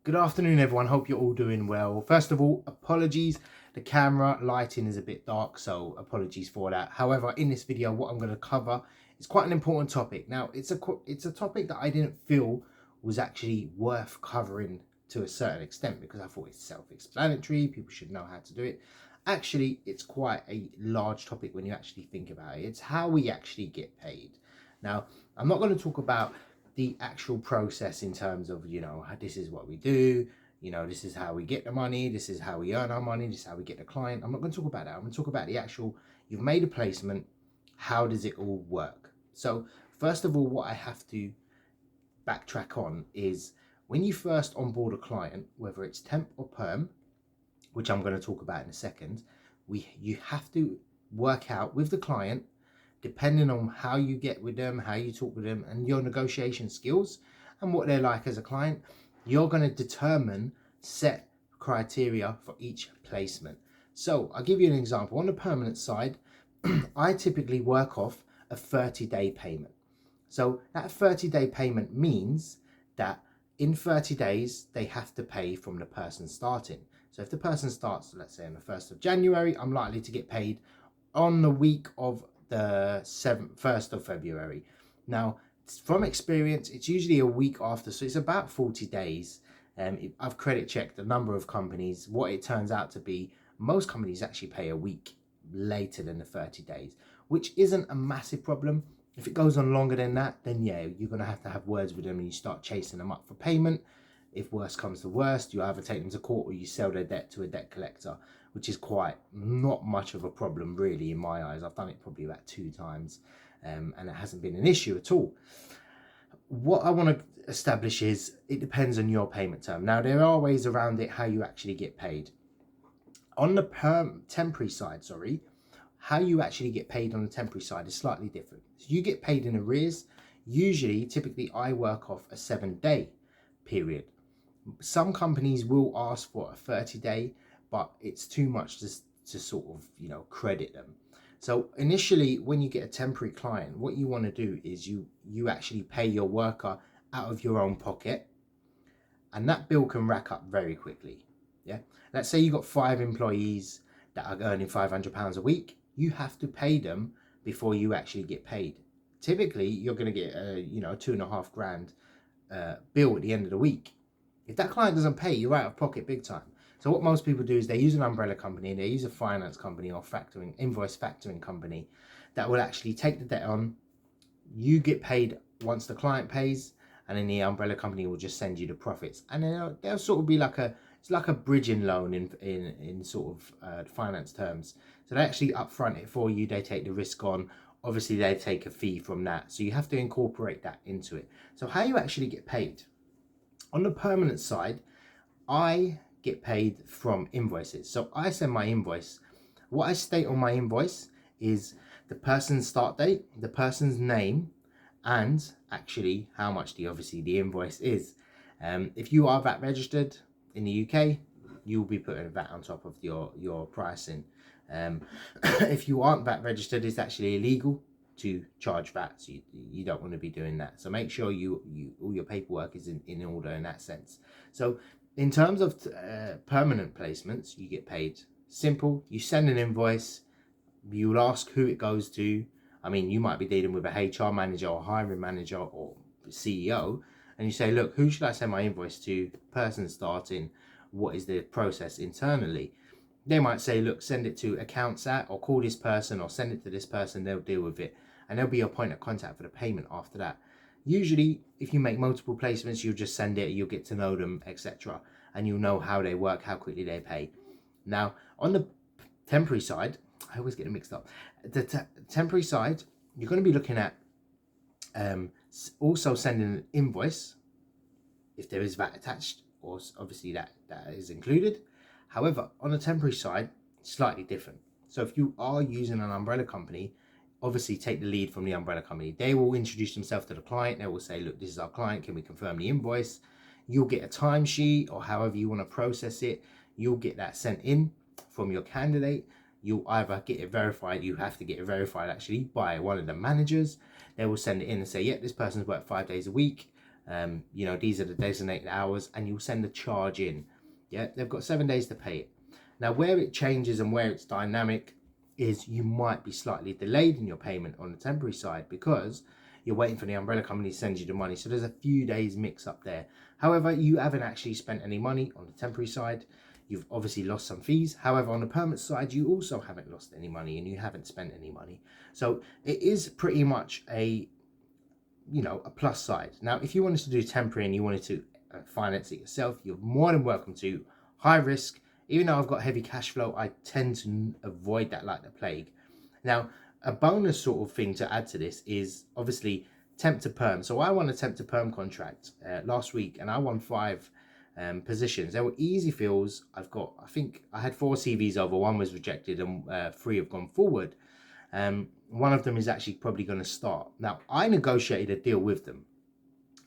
Good afternoon, everyone. Hope you're all doing well. First of all, apologies. The camera lighting is a bit dark, so apologies for that. However, in this video, what I'm going to cover is quite an important topic. Now, it's a topic that I didn't feel was actually worth covering to a certain extent because I thought it's self-explanatory. People should know how to do it. Actually, it's quite a large topic when you actually think about it. It's how we actually get paid. Now, I'm not going to talk about the actual process in terms of, this is what we do, this is how we get the money, this is how we earn our money, this is how we get the client. I'm not going to talk about that. I'm going to talk about the actual, you've made a placement, how does it all work? So first of all, what I have to backtrack on is when you first onboard a client, whether it's temp or perm, which I'm going to talk about in a second, you have to work out with the client, depending on how you get with them, how you talk with them, and your negotiation skills and what they're like as a client, you're going to determine set criteria for each placement. So I'll give you an example. On the permanent side, I typically work off a 30-day payment. So that 30-day payment means that in 30 days, they have to pay from the person starting. So if the person starts, let's say on the 1st of January, I'm likely to get paid on the week of the 1st of February. Now, from experience, it's usually a week after, so it's about 40 days. I've credit checked a number of companies. What it turns out to be, most companies actually pay a week later than the 30 days, which isn't a massive problem. If it goes on longer than that, then yeah, you're going to have words with them and you start chasing them up for payment. If worst comes to worst, you either take them to court or you sell their debt to a debt collector, which is quite not much of a problem really in my eyes. I've done it probably about 2 times and it hasn't been an issue at all. What I want to establish is it depends on your payment term. Now, there are ways around it how you actually get paid. On the temporary side, how you actually get paid on the temporary side is slightly different. So you get paid in arrears. Typically, I work off a 7-day period. Some companies will ask for a 30-day, but it's too much to sort of, credit them. So initially, when you get a temporary client, what you want to do is you actually pay your worker out of your own pocket, and that bill can rack up very quickly. Yeah. Let's say you got 5 employees that are earning £500 a week. You have to pay them before you actually get paid. Typically, you're going to get a, £2.5 grand bill at the end of the week. If that client doesn't pay, you're out of pocket big time. So what most people do is they use an umbrella company, and they use a finance company or invoice factoring company that will actually take the debt on. You get paid once the client pays, and then the umbrella company will just send you the profits. And then they'll sort of be it's like a bridging loan in sort of finance terms. So they actually upfront it for you. They take the risk on. Obviously, they take a fee from that. So you have to incorporate that into it. So how you actually get paid? On the permanent side, I get paid from invoices. So I send my invoice. What I state on my invoice is the person's start date, the person's name, and actually how much obviously the invoice is. If you are VAT registered in the UK, you'll be putting VAT on top of your pricing. If you aren't VAT registered, it's actually illegal to charge VAT, so you don't want to be doing that. So make sure all your paperwork is in order in that sense. So in terms of permanent placements, you get paid simple. You send an invoice, you'll ask who it goes to. I mean, you might be dealing with a HR manager or hiring manager or CEO, and you say, look, who should I send my invoice to? Person starting, what is the process internally? They might say, look, send it to accounts at, or call this person, or send it to this person, they'll deal with it. And there'll be your point of contact for the payment after that. Usually, if you make multiple placements, you'll just send it, you'll get to know them, etc. And you'll know how they work, how quickly they pay. Now, on the temporary side, I always get them mixed up. The temporary side, you're going to be looking at also sending an invoice, if there is VAT attached, or obviously that is included. However, on the temporary side, slightly different. So if you are using an umbrella company, obviously take the lead from the umbrella company. They will introduce themselves to the client. They will say, look, this is our client. Can we confirm the invoice? You'll get a timesheet, or however you want to process it. You'll get that sent in from your candidate. You'll either get it verified. You have to get it verified actually by one of the managers. They will send it in and say, yeah, this person's worked 5 days a week. You know, these are the designated hours, and you'll send the charge in. Yeah, they've got 7 days to pay it. Now, where it changes and where it's dynamic is you might be slightly delayed in your payment on the temporary side because you're waiting for the umbrella company to send you the money. So there's a few days mix up there. However, you haven't actually spent any money on the temporary side. You've obviously lost some fees. However, on the permanent side, you also haven't lost any money and you haven't spent any money. So it is pretty much a, you know, a plus side. Now, if you wanted to do temporary and you wanted to finance it yourself, you're more than welcome to. High risk. Even though I've got heavy cash flow, I tend to avoid that like the plague. Now, a bonus sort of thing to add to this is obviously temp to perm. So I won a temp to perm contract last week, and I won 5 positions. They were easy fills. I think I had 4 CVs over. 1 was rejected and 3 have gone forward. One of them is actually probably going to start. Now, I negotiated a deal with them.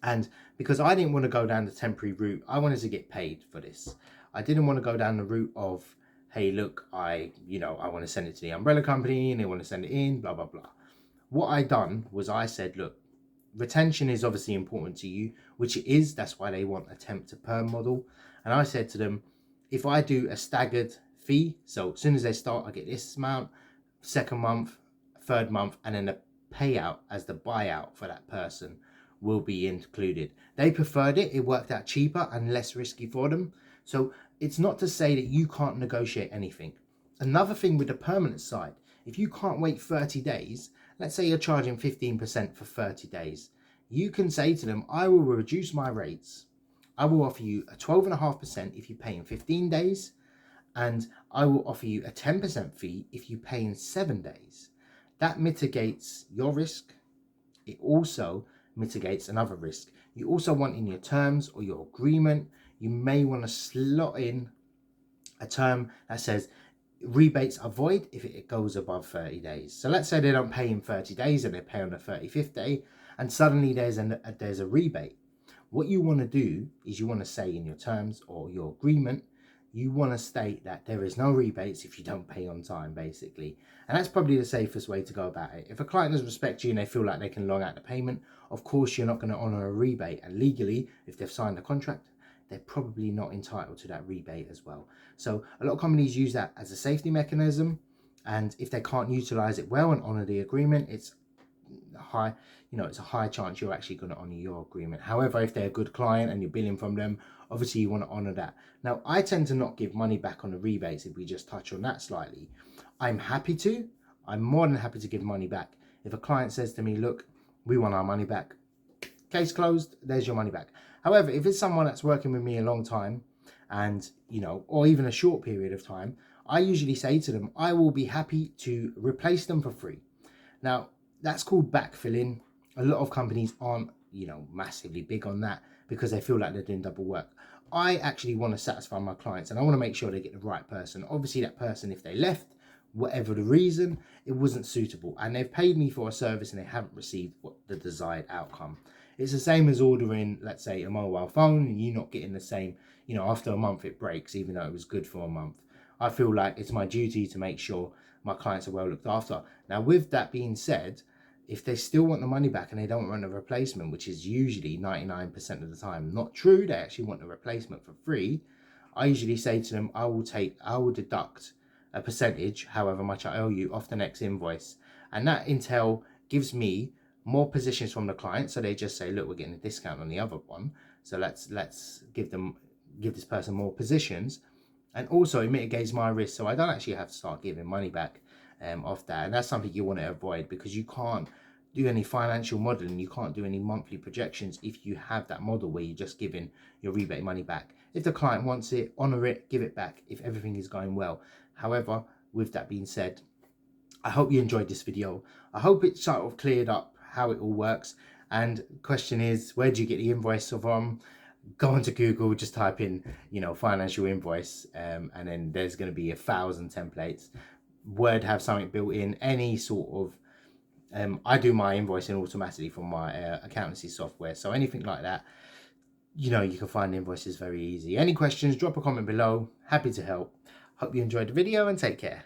And because I didn't want to go down the temporary route, I wanted to get paid for this. I didn't want to go down the route of, hey, look, I want to send it to the umbrella company and they want to send it in, blah, blah, blah. What I done was I said, look, retention is obviously important to you, which it is. That's why they want a temp to perm model. And I said to them, if I do a staggered fee, so as soon as they start, I get this amount, 2nd month, 3rd month, and then the payout as the buyout for that person will be included. They preferred it. It worked out cheaper and less risky for them. So it's not to say that you can't negotiate anything. Another thing with the permanent side, if you can't wait 30 days, let's say you're charging 15% for 30 days, you can say to them, I will reduce my rates. I will offer you a 12.5% if you pay in 15 days, and I will offer you a 10% fee if you pay in 7 days. That mitigates your risk. It also mitigates another risk. You also want in your terms or your agreement, you may want to slot in a term that says rebates are void if it goes above 30 days. So let's say they don't pay in 30 days and they pay on the 35th day, and suddenly there's a rebate. What you want to do is you want to say in your terms or your agreement, you want to state that there is no rebates if you don't pay on time, basically. And that's probably the safest way to go about it. If a client doesn't respect you and they feel like they can long out the payment, of course you're not going to honor a rebate. And legally, if they've signed a contract, they're probably not entitled to that rebate as well. So a lot of companies use that as a safety mechanism. And if they can't utilize it well and honor the agreement, it's a high chance you're actually going to honor your agreement. However, if they're a good client and you're billing from them, obviously you want to honor that. Now, I tend to not give money back on the rebates if we just touch on that slightly. I'm more than happy to give money back. If a client says to me, look, we want our money back, case closed, there's your money back. However, if it's someone that's working with me a long time and, or even a short period of time, I usually say to them, I will be happy to replace them for free. Now, that's called backfilling. A lot of companies aren't, massively big on that because they feel like they're doing double work. I actually want to satisfy my clients and I want to make sure they get the right person. Obviously, that person, if they left, whatever the reason, it wasn't suitable and they've paid me for a service and they haven't received the desired outcome. It's the same as ordering, let's say, a mobile phone and you're not getting the same, after a month it breaks, even though it was good for a month. I feel like it's my duty to make sure my clients are well looked after. Now, with that being said, if they still want the money back and they don't want a replacement, which is usually 99% of the time not true, they actually want a replacement for free, I usually say to them, I will deduct a percentage, however much I owe you, off the next invoice. And that intel gives me more positions from the client. So they just say, look, we're getting a discount on the other one. So let's give this person more positions. And also it mitigates my risk. So I don't actually have to start giving money back off that. And that's something you want to avoid because you can't do any financial modeling. You can't do any monthly projections if you have that model where you're just giving your rebate money back. If the client wants it, honor it, give it back if everything is going well. However, with that being said, I hope you enjoyed this video. I hope it sort of cleared up how it all works. And the question is, where do you get the invoice from? Go onto Google, just type in, financial invoice, and then there's going to be 1,000 templates. Word have something built in, any sort of, I do my invoicing automatically from my accountancy software. So anything like that, you can find invoices very easy. Any questions, drop a comment below. Happy to help. Hope you enjoyed the video and take care.